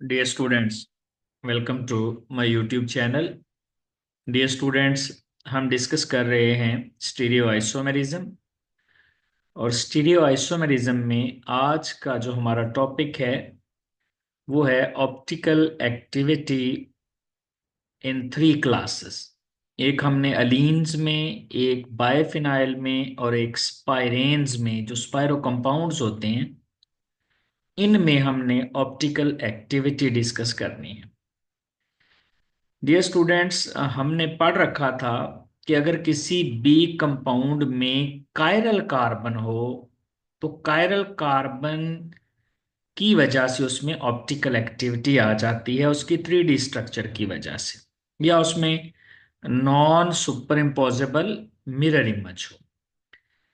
Dear students, welcome to my YouTube channel. Dear students, हम discuss कर रहे हैं स्टीरियो आइसोमेरिज्म और स्टीरियो आइसोमेरिज्म में आज का जो हमारा टॉपिक है वो है optical activity in three classes. एक हमने अलीन्स में, एक बायफिनाइल में और एक स्पाइरेन्स में, जो स्पायरो कंपाउंड्स होते हैं, इनमें हमने ऑप्टिकल एक्टिविटी डिस्कस करनी है। डियर स्टूडेंट्स, हमने पढ़ रखा था कि अगर किसी बी कंपाउंड में कायरल कार्बन हो तो कायरल कार्बन की वजह से उसमें ऑप्टिकल एक्टिविटी आ जाती है, उसकी 3D स्ट्रक्चर की वजह से, या उसमें non super imposable mirror image हो,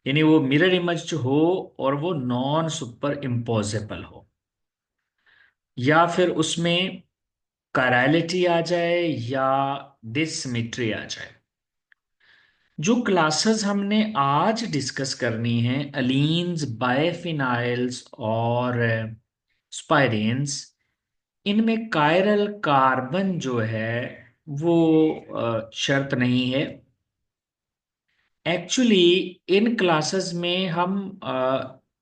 यानी वो मिरर इमेज हो और वो नॉन सुपर इम्पोजेबल हो, या फिर उसमें कायरलिटी आ जाए या डिससिमेट्री आ जाए। जो क्लासेस हमने आज डिस्कस करनी है, अलीन्स, बायफिनाइल्स और स्पाइरेन्स, इनमें कायरल कार्बन जो है वो शर्त नहीं है। एक्चुअली इन क्लासेस में हम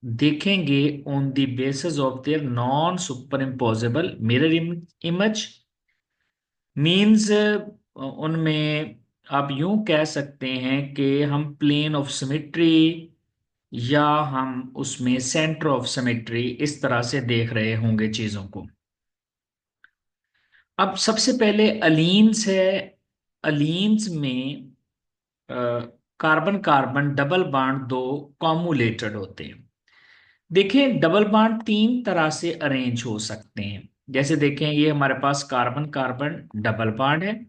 देखेंगे on the basis of their non super imposable mirror image. Means उनमें आप यूं कह सकते हैं कि हम प्लेन ऑफ सिमेट्री या हम उसमें सेंटर ऑफ सिमेट्री इस तरह से देख रहे होंगे चीजों को। अब सबसे पहले अलीन्स है। अलीन्स में कार्बन कार्बन डबल बॉन्ड दो कॉम्युलेटेड होते हैं। देखें, डबल बॉन्ड तीन तरह से अरेंज हो सकते हैं। जैसे देखें, ये हमारे पास कार्बन कार्बन डबल बॉन्ड है,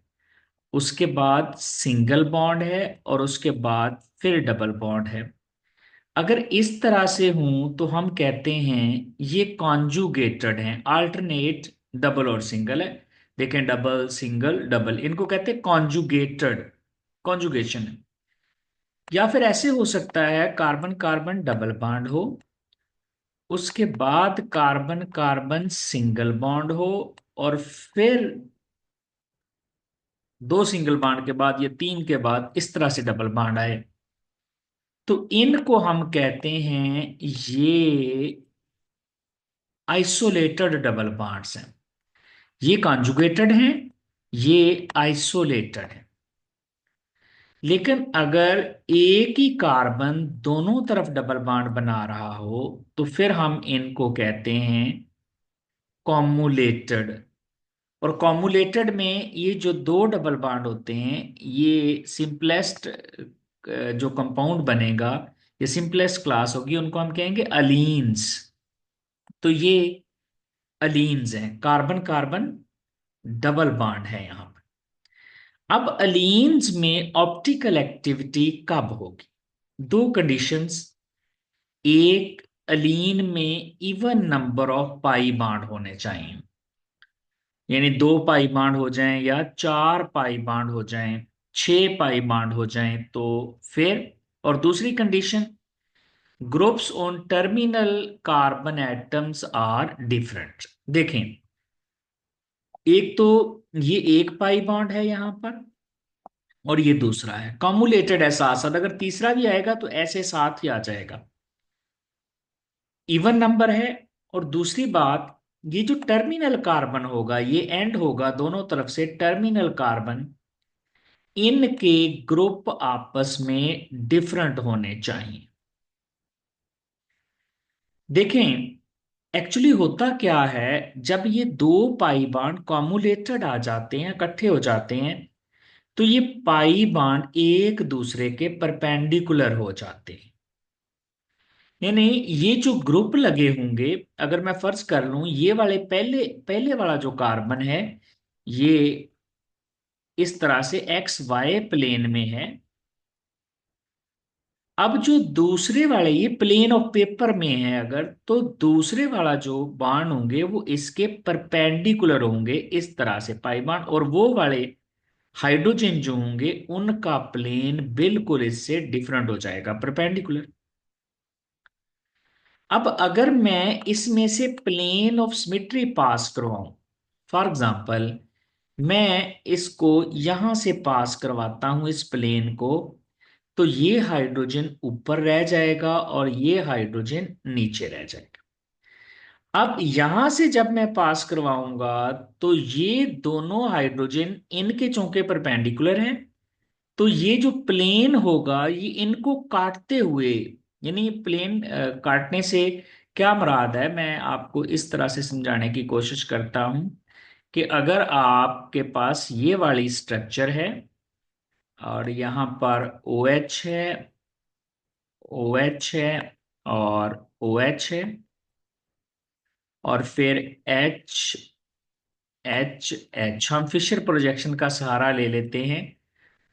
उसके बाद सिंगल बॉन्ड है और उसके बाद फिर डबल बॉन्ड है। अगर इस तरह से हूं तो हम कहते हैं ये कॉन्जुगेटेड हैं, अल्टरनेट डबल और सिंगल है। देखें, डबल सिंगल डबल, इनको कहते हैं कॉन्जुगेटेड, कॉन्जुगेशन है। या फिर ऐसे हो सकता है कार्बन कार्बन डबल बॉन्ड हो, उसके बाद कार्बन कार्बन सिंगल बॉन्ड हो, और फिर दो सिंगल बॉन्ड के बाद या तीन के बाद इस तरह से डबल बॉन्ड आए। तो इनको हम कहते हैं ये आइसोलेटेड डबल बॉन्ड्स हैं। ये कॉन्जुगेटेड हैं, ये आइसोलेटेड हैं। लेकिन अगर एक ही कार्बन दोनों तरफ डबल बॉन्ड बना रहा हो तो फिर हम इनको कहते हैं कॉम्युलेटेड। और कॉम्युलेटेड में ये जो दो डबल बॉन्ड होते हैं, ये सिंपलेस्ट जो कंपाउंड बनेगा, ये सिंपलेस्ट क्लास होगी, उनको हम कहेंगे अलीन्स। तो ये अलीन्स हैं, कार्बन कार्बन डबल बॉन्ड है यहां पर। अब अलीन्स में ऑप्टिकल एक्टिविटी कब होगी? दो कंडीशंस। एक, अलीन में even number of pi bond होने चाहिए, यानी दो पाई बॉन्ड हो जाएं या चार पाई बॉन्ड हो जाएं, छह पाई बॉन्ड हो जाएं तो फिर। और दूसरी condition, groups on terminal carbon atoms are different. देखें, एक तो ये एक पाई बॉन्ड है यहां पर और ये दूसरा है कॉम्युलेटेड है साथ साथ, अगर तीसरा भी आएगा तो ऐसे साथ ही आ जाएगा, इवन नंबर है। और दूसरी बात, ये जो टर्मिनल कार्बन होगा, ये एंड होगा दोनों तरफ से टर्मिनल कार्बन, इनके ग्रुप आपस में डिफरेंट होने चाहिए। देखें, एक्चुअली होता क्या है, जब ये दो पाई बॉन्ड कॉम्युलेटेड आ जाते हैं, इकट्ठे हो जाते हैं, तो ये पाई बॉन्ड एक दूसरे के परपेंडिकुलर हो जाते हैं। यानी ये जो ग्रुप लगे होंगे, अगर मैं फर्ज कर लूं ये वाले पहले पहले वाला जो कार्बन है, ये इस तरह से एक्स वाई प्लेन में है। अब जो दूसरे वाले, ये प्लेन ऑफ पेपर में है अगर, तो दूसरे वाला जो बाण होंगे वो इसके परपेंडिकुलर होंगे इस तरह से पाई बाण, और वो वाले हाइड्रोजन जो होंगे उनका प्लेन बिल्कुल इससे डिफरेंट हो जाएगा, परपेंडिकुलर। अब अगर मैं इसमें से प्लेन ऑफ सिमेट्री पास करवाऊं, फॉर एग्जाम्पल मैं इसको यहां से पास करवाता हूं इस प्लेन को, तो ये हाइड्रोजन ऊपर रह जाएगा और ये हाइड्रोजन नीचे रह जाएगा। अब यहां से जब मैं पास करवाऊंगा तो ये दोनों हाइड्रोजन इनके चौके परपेंडिकुलर हैं, तो ये जो प्लेन होगा ये इनको काटते हुए, यानी प्लेन काटने से क्या मुराद है, मैं आपको इस तरह से समझाने की कोशिश करता हूं कि अगर आपके पास ये वाली स्ट्रक्चर है और यहाँ पर OH है, OH है और OH है, और फिर H H H, हम फिशर प्रोजेक्शन का सहारा ले लेते हैं,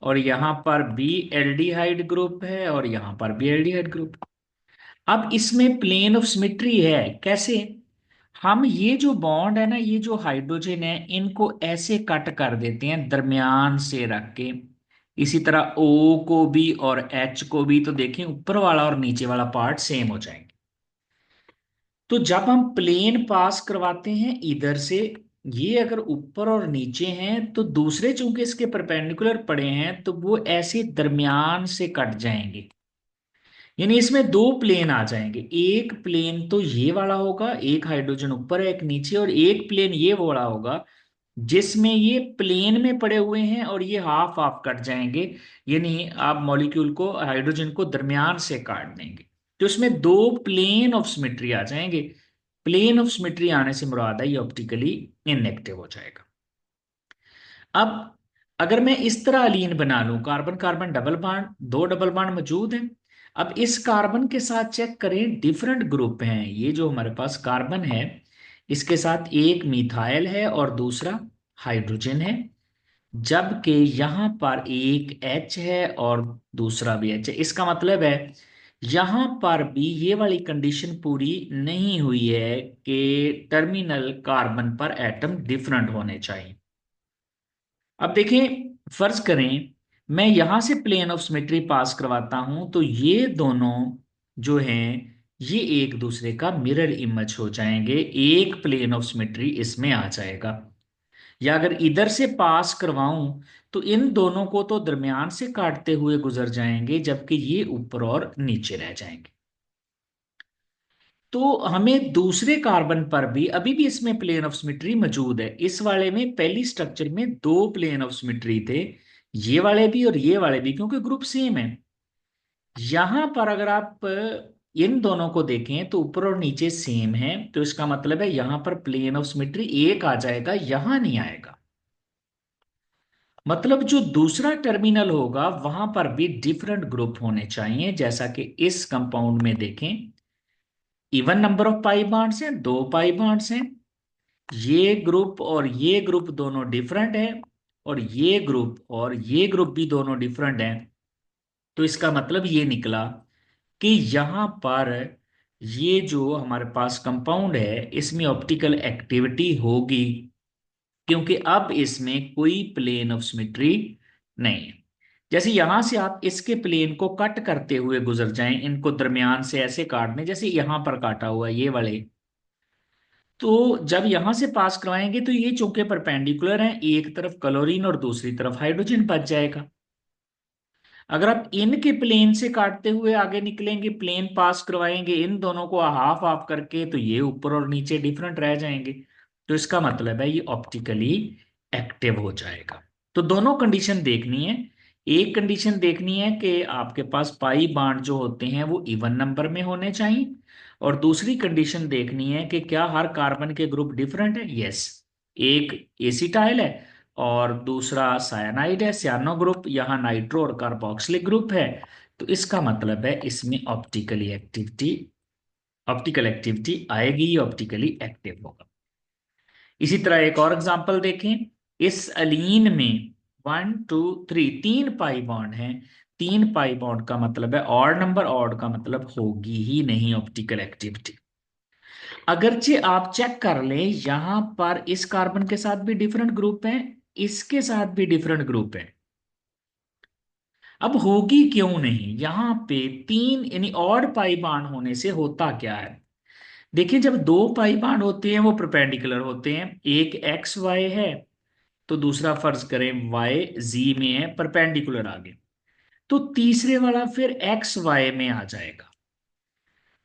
और यहाँ पर भी एल्डिहाइड ग्रुप है और यहाँ पर भी एल्डिहाइड ग्रुप। अब इसमें प्लेन ऑफ सिमेट्री है, कैसे? हम ये जो बॉन्ड है ना, ये जो हाइड्रोजन है, इनको ऐसे कट कर देते हैं दरमियान से रख के। इसी तरह O को भी और H को भी, तो देखें ऊपर वाला और नीचे वाला पार्ट सेम हो जाएंगे। तो जब हम प्लेन पास करवाते हैं इधर से, ये अगर ऊपर और नीचे हैं तो दूसरे चूंकि इसके परपेंडिकुलर पड़े हैं तो वो ऐसे दरमियान से कट जाएंगे, यानी इसमें दो प्लेन आ जाएंगे। एक प्लेन तो ये वाला होगा, एक हाइड्रोजन ऊपर है एक नीचे, और एक प्लेन ये वाला होगा जिसमें ये प्लेन में पड़े हुए हैं और ये हाफ हाफ कट जाएंगे, यानी आप मॉलिक्यूल को, हाइड्रोजन को दरमियान से काट देंगे, तो इसमें दो प्लेन ऑफ सिमेट्री आ जाएंगे। प्लेन ऑफ सिमेट्री आने से मुराद है ये ऑप्टिकली इनएक्टिव हो जाएगा। अब अगर मैं इस तरह अलीन बना लूं, कार्बन कार्बन डबल बॉन्ड, दो डबल बॉन्ड मौजूद हैं। अब इस कार्बन के साथ चेक करें, डिफरेंट ग्रुप हैं। ये जो हमारे पास कार्बन है इसके साथ एक मिथाइल है और दूसरा हाइड्रोजन है, जबकि यहां पर एक H है और दूसरा भी H है। इसका मतलब है यहां पर भी ये वाली कंडीशन पूरी नहीं हुई है कि टर्मिनल कार्बन पर एटम डिफरेंट होने चाहिए। अब देखें, फर्ज करें मैं यहां से प्लेन ऑफ सिमेट्री पास करवाता हूं, तो ये दोनों जो हैं ये एक दूसरे का मिरर इमेज हो जाएंगे, एक प्लेन ऑफ सिमेट्री इसमें आ जाएगा। या अगर इधर से पास करवाऊं तो इन दोनों को तो दरमियान से काटते हुए गुजर जाएंगे, जबकि ये ऊपर और नीचे रह जाएंगे। तो हमें दूसरे कार्बन पर भी अभी भी इसमें प्लेन ऑफ सिमेट्री मौजूद है। इस वाले में पहली स्ट्रक्चर में दो प्लेन ऑफ सिमेट्री थे, ये वाले भी और ये वाले भी, क्योंकि ग्रुप सेम है। यहां पर अगर आप इन दोनों को देखें तो ऊपर और नीचे सेम है, तो इसका मतलब है यहां पर प्लेन ऑफ सिमेट्री एक आ जाएगा, यहां नहीं आएगा। मतलब जो दूसरा टर्मिनल होगा वहां पर भी डिफरेंट ग्रुप होने चाहिए, जैसा कि इस कंपाउंड में देखें even number of pi bonds हैं, दो पाई बॉन्ड्स हैं। ये ग्रुप और ये ग्रुप दोनों डिफरेंट है, और ये ग्रुप और ये ग्रुप भी दोनों डिफरेंट हैं। तो इसका मतलब ये निकला कि यहां पर ये जो हमारे पास कंपाउंड है इसमें ऑप्टिकल एक्टिविटी होगी, क्योंकि अब इसमें कोई प्लेन ऑफ सिमेट्री नहीं है। जैसे यहां से आप इसके प्लेन को कट करते हुए गुजर जाएं, इनको दरमियान से ऐसे काटने जैसे यहां पर काटा हुआ है ये वाले, तो जब यहां से पास करवाएंगे तो ये चूंकि परपेंडिकुलर हैं, एक तरफ क्लोरीन और दूसरी तरफ हाइड्रोजन बच जाएगा। अगर आप इनके प्लेन से काटते हुए आगे निकलेंगे, प्लेन पास करवाएंगे इन दोनों को हाफ हाफ करके, तो ये ऊपर और नीचे डिफरेंट रह जाएंगे, तो इसका मतलब है ये ऑप्टिकली एक्टिव हो जाएगा। तो दोनों कंडीशन देखनी है। एक कंडीशन देखनी है कि आपके पास पाई बांड जो होते हैं वो इवन नंबर में होने चाहिए, और दूसरी कंडीशन देखनी है कि क्या हर कार्बन के ग्रुप डिफरेंट है। यस, एक एसिटाइल है और दूसरा साइनाइड है, सियानो ग्रुप, यहाँ नाइट्रो और कार्बोक्सिलिक ग्रुप है, तो इसका मतलब है इसमें ऑप्टिकल एक्टिविटी आएगी, ऑप्टिकली एक्टिव होगा। इसी तरह एक और एग्जांपल देखें, इस अलीन में 1 2 3 तीन पाई बॉन्ड हैं। तीन पाई बॉन्ड का मतलब है ऑड नंबर, ऑड का मतलब होगी ही नहीं ऑप्टिकल एक्टिविटी। अगरचे आप चेक कर लें यहां पर इस कार्बन के साथ भी डिफरेंट ग्रुप हैं, इसके साथ भी डिफरेंट ग्रुप है, अब होगी क्यों नहीं? यहां पे तीन यानी ऑड पाई बाण होने से होता क्या है, देखिए जब दो पाई बॉन्ड होते हैं वो परपेंडिकुलर होते हैं, एक एक्स वाई है तो दूसरा फर्ज करें वाई जी में है, परपेंडिकुलर आगे, तो तीसरे वाला फिर एक्स वाई में आ जाएगा।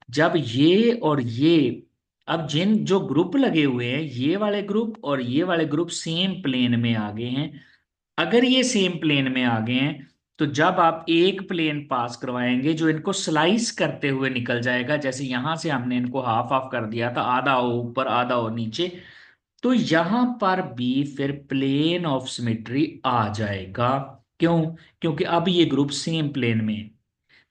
जब ये और ये, अब जिन जो ग्रुप लगे हुए हैं ये वाले ग्रुप और ये वाले ग्रुप सेम प्लेन में आ गए हैं, अगर ये सेम प्लेन में आ गए हैं तो जब आप एक प्लेन पास करवाएंगे जो इनको स्लाइस करते हुए निकल जाएगा, जैसे यहां से हमने इनको हाफ हाफ कर दिया था, आधा हो ऊपर आधा हो नीचे, तो यहां पर भी फिर प्लेन ऑफ सिमेट्री आ जाएगा। क्यों? क्योंकि अब ये ग्रुप सेम प्लेन में है।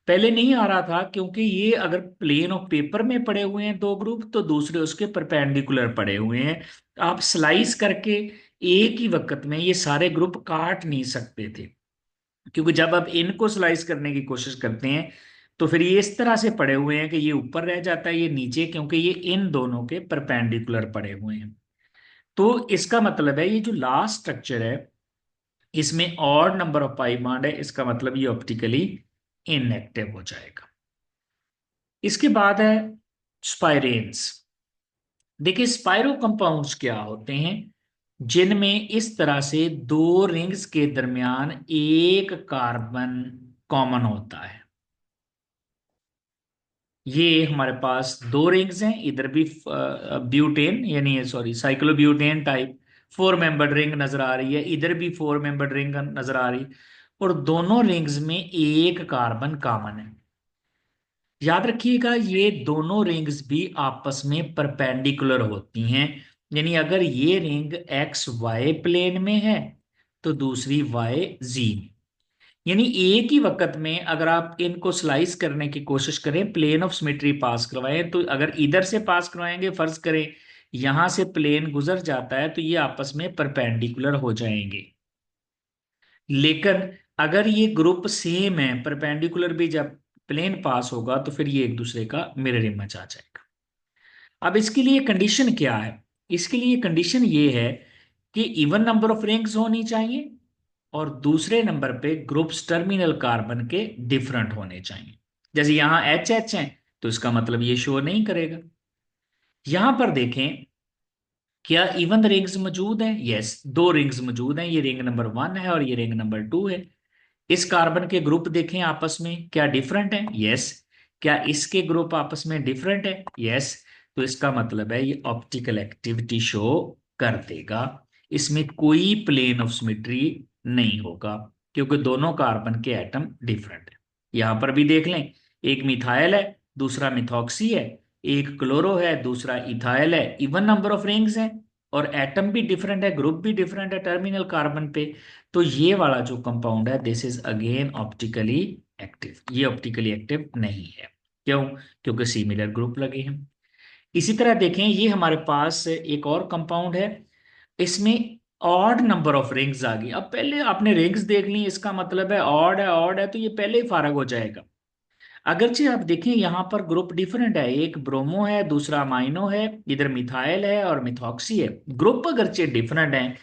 पहले नहीं आ रहा था क्योंकि ये अगर प्लेन ऑफ पेपर में पड़े हुए हैं दो ग्रुप तो दूसरे उसके परपेंडिकुलर पड़े हुए हैं। आप स्लाइस करके एक ही वक्त में ये सारे ग्रुप काट नहीं सकते थे, क्योंकि जब आप इनको स्लाइस करने की कोशिश करते हैं तो फिर ये इस तरह से पड़े हुए हैं कि ये ऊपर रह जाता है ये नीचे, क्योंकि ये इन दोनों के परपेंडिकुलर पड़े हुए हैं। तो इसका मतलब है ये जो लास्ट स्ट्रक्चर है इसमें odd number of pi bond है, इसका मतलब ये ऑप्टिकली इनएक्टिव हो जाएगा। इसके बाद है स्पाइरेन्स। देखिए स्पाइरो कंपाउंड्स क्या होते हैं, जिनमें इस तरह से दो रिंग्स के दरमियान एक कार्बन कॉमन होता है। ये हमारे पास दो रिंग्स हैं, इधर भी ब्यूटेन यानी sorry cyclobutane type four membered ring नजर आ रही है, इधर भी फोर मेंबर्ड रिंग नजर आ रही है, और दोनों रिंग्स में एक कार्बन कॉमन है। याद रखिएगा ये दोनों रिंग्स भी आपस में परपेंडिकुलर होती हैं, यानी अगर ये रिंग एक्स वाई प्लेन में है तो दूसरी वाई जी में। यानी एक ही वक्त में अगर आप इनको स्लाइस करने की कोशिश करें, प्लेन ऑफ सिमेट्री पास करवाएं, तो अगर इधर से पास करवाएंगे फर्ज करें यहां से प्लेन गुजर जाता है तो ये आपस में परपेंडिकुलर हो जाएंगे। लेकिन अगर ये ग्रुप सेम है परपेंडिकुलर भी, जब प्लेन पास होगा तो फिर ये एक दूसरे का मिरर इमेज आ जाएगा। अब इसके लिए कंडीशन क्या है? इसके लिए कंडीशन ये है कि इवन नंबर ऑफ रिंग्स होनी चाहिए और दूसरे नंबर पे ग्रुप्स टर्मिनल कार्बन के डिफरेंट होने चाहिए। जैसे यहां एच एच है तो इसका मतलब ये शो नहीं करेगा। यहां पर देखें क्या इवन रिंग्स मौजूद हैं? यस, दो रिंग्स मौजूद हैं, ये रिंग नंबर वन है और ये रिंग नंबर टू है। इस कार्बन के ग्रुप देखें आपस में क्या डिफरेंट है? यस। क्या इसके ग्रुप आपस में डिफरेंट है? यस। तो इसका मतलब है ये ऑप्टिकल एक्टिविटी शो कर देगा, इसमें कोई प्लेन ऑफ सिमेट्री नहीं होगा क्योंकि दोनों कार्बन के एटम डिफरेंट है। यहां पर भी देख लें, एक मिथाइल है दूसरा मिथॉक्सी है, एक क्लोरो है दूसरा इथाइल है, इवन नंबर ऑफ रिंग्स हैं और एटम भी डिफरेंट है, ग्रुप भी डिफरेंट है टर्मिनल कार्बन पे। तो ये वाला जो कंपाउंड है this is again optically active, ये ऑप्टिकली एक्टिव नहीं है। क्यों? क्योंकि सिमिलर ग्रुप लगे हैं। इसी तरह देखें ये हमारे पास एक और कंपाउंड है, इसमें ऑड नंबर ऑफ रिंग्स आ गई। अब पहले आपने रिंग्स देख ली, इसका मतलब है ऑड है तो ये पहले ही फारग हो जाएगा। अगरचे आप देखें यहाँ पर ग्रुप डिफरेंट है, एक ब्रोमो है दूसरा अमाइनो है, इधर मिथाइल है और मिथॉक्सी है, ग्रुप अगरचे डिफरेंट हैं,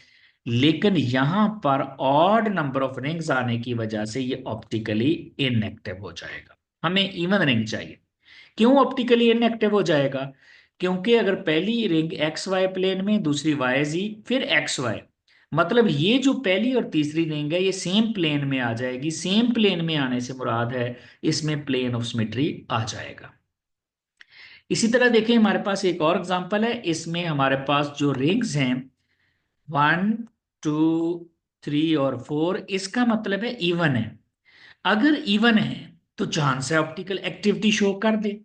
लेकिन यहां पर ऑड नंबर ऑफ रिंग्स आने की वजह से ये ऑप्टिकली इनएक्टिव हो जाएगा। हमें इवन रिंग चाहिए। क्यों ऑप्टिकली इनएक्टिव हो जाएगा? क्योंकि अगर पहली रिंग एक्स वाई प्लेन में दूसरी वाई जी फिर एक्स वाई, मतलब ये जो पहली और तीसरी रिंग है ये सेम प्लेन में आ जाएगी। सेम प्लेन में आने से मुराद है इसमें प्लेन ऑफ सिमेट्री आ जाएगा। इसी तरह देखें हमारे पास एक और एग्जांपल है, इसमें हमारे पास जो रिंग्स हैं वन टू थ्री और फोर, इसका मतलब है इवन है। अगर इवन है तो चांस है ऑप्टिकल एक्टिविटी शो कर दे।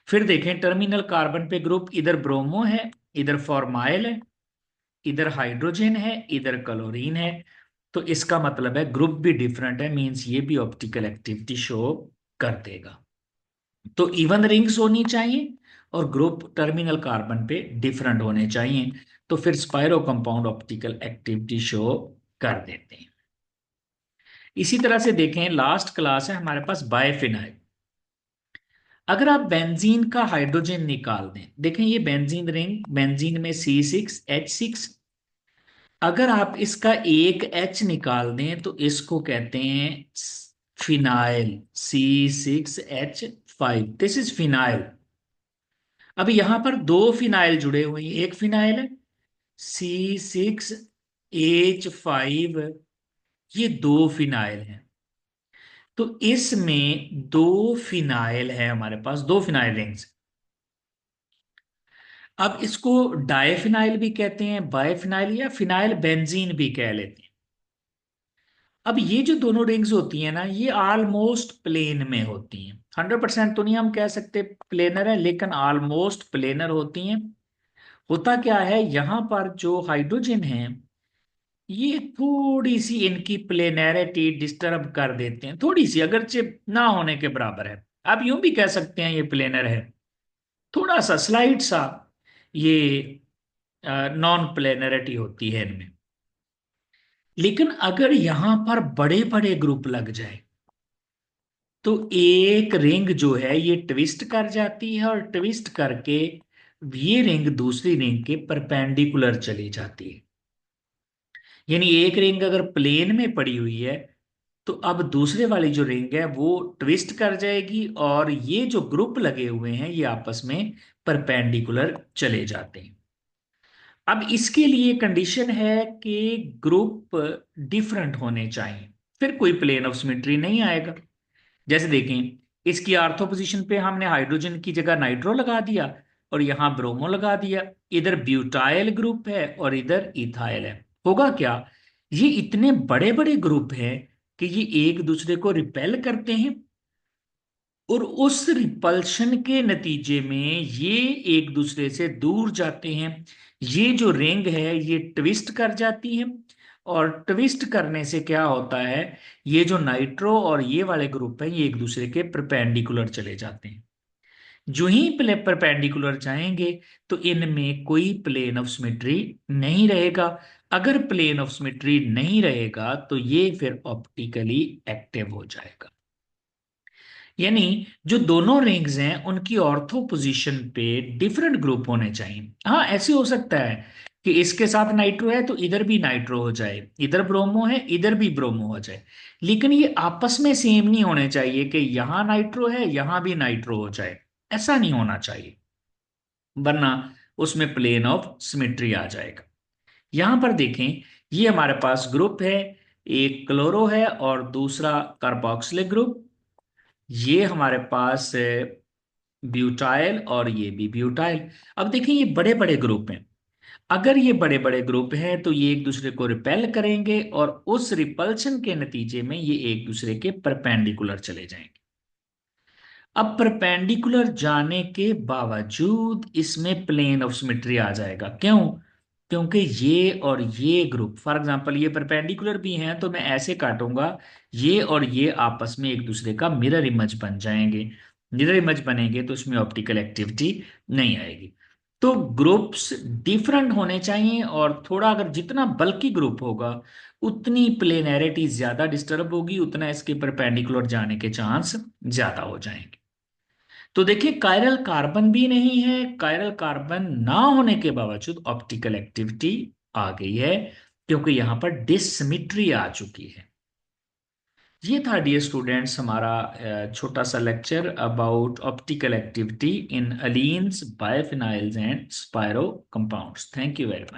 फिर देखें टर्मिनल कार्बन पे ग्रुप, इधर ब्रोमो है इधर फॉर्माइल है, इधर हाइड्रोजन है इधर क्लोरीन है, तो इसका मतलब है ग्रुप भी डिफरेंट है, मींस ये भी ऑप्टिकल एक्टिविटी शो कर देगा। तो इवन रिंग्स होनी चाहिए और ग्रुप टर्मिनल कार्बन पे डिफरेंट होने चाहिए, तो फिर spiro compound optical activity show कर देते हैं। इसी तरह से देखें लास्ट क्लास है हमारे पास बायफिनाइल। अगर आप बेंजीन का हाइड्रोजन निकाल दें, देखें ये बेंजीन रिंग, बेंजीन में C6H6, अगर आप इसका एक H निकाल दें तो इसको कहते हैं phenyl, C6H5, this is phenyl. अब यहां पर दो फिनाइल जुड़े हुए हैं, एक फिनाइल है C6H5, ये दो फिनाइल हैं। तो इसमें दो फिनाइल है, हमारे पास दो फिनाइल रिंग्स। अब इसको डायफिनाइल भी कहते हैं, बायफिनाइल या फिनाइल बेंजीन भी कह लेते हैं। अब ये जो दोनों रिंग्स होती हैं ना, ये ऑलमोस्ट प्लेन में होती हैं। 100% तो नहीं हम कह सकते प्लेनर है, लेकिन ऑलमोस्ट प्लेनर होती हैं। होता क्या है, यहां पर जो हाइड्रोजन है, ये थोड़ी सी इनकी प्लेनैरिटी डिस्टर्ब कर देते हैं, थोड़ी सी, अगरचे ना होने के बराबर है। आप यूं भी कह सकते हैं ये प्लेनर है, थोड़ा सा स्लाइड सा ये नॉन प्लेनरिटी होती है इनमें। लेकिन अगर यहां पर बड़े बड़े ग्रुप लग जाए तो एक रिंग जो है ये ट्विस्ट कर जाती है, और ट्विस्ट करके ये रिंग दूसरी रिंग के परपेंडिकुलर चली जाती है। यानी एक रिंग अगर प्लेन में पड़ी हुई है, तो अब दूसरे वाली जो रिंग है वो ट्विस्ट कर जाएगी, और ये जो ग्रुप लगे हुए हैं ये आपस में परपेंडिकुलर चले जाते हैं। अब इसके लिए कंडीशन है कि ग्रुप डिफरेंट होने चाहिए, फिर कोई प्लेन ऑफ सिमेट्री नहीं आएगा। जैसे देखें, इसकी आर्थो पोजीशन पे हमने हाइड्रोजन की जगह नाइट्रो लगा दिया, और यहां ब्रोमो लगा दिया। इधर ब्यूटाइल ग्रुप है और इधर इथाइल है। होगा क्या, ये इतने बड़े बड़े ग्रुप हैं कि ये एक दूसरे को रिपेल करते हैं, और उस रिपल्शन के नतीजे में ये एक दूसरे से दूर जाते हैं। ये जो रिंग है ये ट्विस्ट कर जाती है, और ट्विस्ट करने से क्या होता है, ये जो नाइट्रो और ये वाले ग्रुप है ये एक दूसरे के परपेंडिकुलर चले जाते हैं। जो ही परपेंडिकुलर जाएंगे तो इनमें कोई प्लेन ऑफ सिमेट्री नहीं रहेगा। अगर प्लेन ऑफ सिमेट्री नहीं रहेगा तो ये फिर ऑप्टिकली एक्टिव हो जाएगा। यानी जो दोनों रिंग्स हैं उनकी ऑर्थो पोजीशन पे डिफरेंट ग्रुप होने चाहिए। हाँ, ऐसे हो सकता है कि इसके साथ नाइट्रो है तो इधर भी नाइट्रो हो जाए, इधर ब्रोमो है इधर भी ब्रोमो हो जाए, लेकिन ये आपस में सेम नहीं होने चाहिए कि यहां नाइट्रो है यहां भी नाइट्रो हो जाए। ऐसा नहीं होना चाहिए, वरना उसमें प्लेन ऑफ सिमेट्री आ जाएगा। यहां पर देखें, ये हमारे पास ग्रुप है, एक क्लोरो है और दूसरा कार्बोक्सिलिक ग्रुप। ये हमारे पास ब्यूटाइल और ये भी ब्यूटाइल। अब देखिए ये बड़े बड़े ग्रुप हैं, अगर ये बड़े बड़े ग्रुप हैं तो ये एक दूसरे को रिपेल करेंगे, और उस रिपल्शन के नतीजे में ये एक दूसरे के परपेंडिकुलर चले जाएंगे। अब परपेंडिकुलर जाने के बावजूद इसमें प्लेन ऑफ सिमेट्री आ जाएगा। क्यों? क्योंकि ये और ये ग्रुप, फॉर एग्जांपल ये परपेंडिकुलर भी हैं तो मैं ऐसे काटूंगा, ये और ये आपस में एक दूसरे का मिरर इमेज बन जाएंगे। मिरर इमेज बनेंगे तो इसमें ऑप्टिकल एक्टिविटी नहीं आएगी। तो ग्रुप्स डिफरेंट होने चाहिए, और थोड़ा अगर जितना बल्कि ग्रुप होगा उतनी प्लेनैरिटी ज्यादा डिस्टर्ब होगी, उतना इसके परपेंडिकुलर जाने के चांस ज्यादा हो जाएंगे। तो देखिए कायरल कार्बन भी नहीं है, कायरल कार्बन ना होने के बावजूद ऑप्टिकल एक्टिविटी आ गई है, क्योंकि यहां पर डिससिमेट्री आ चुकी है। ये था डियर स्टूडेंट्स हमारा छोटा सा lecture about optical activity in allenes, biphenyls and spiro compounds. Thank you very much.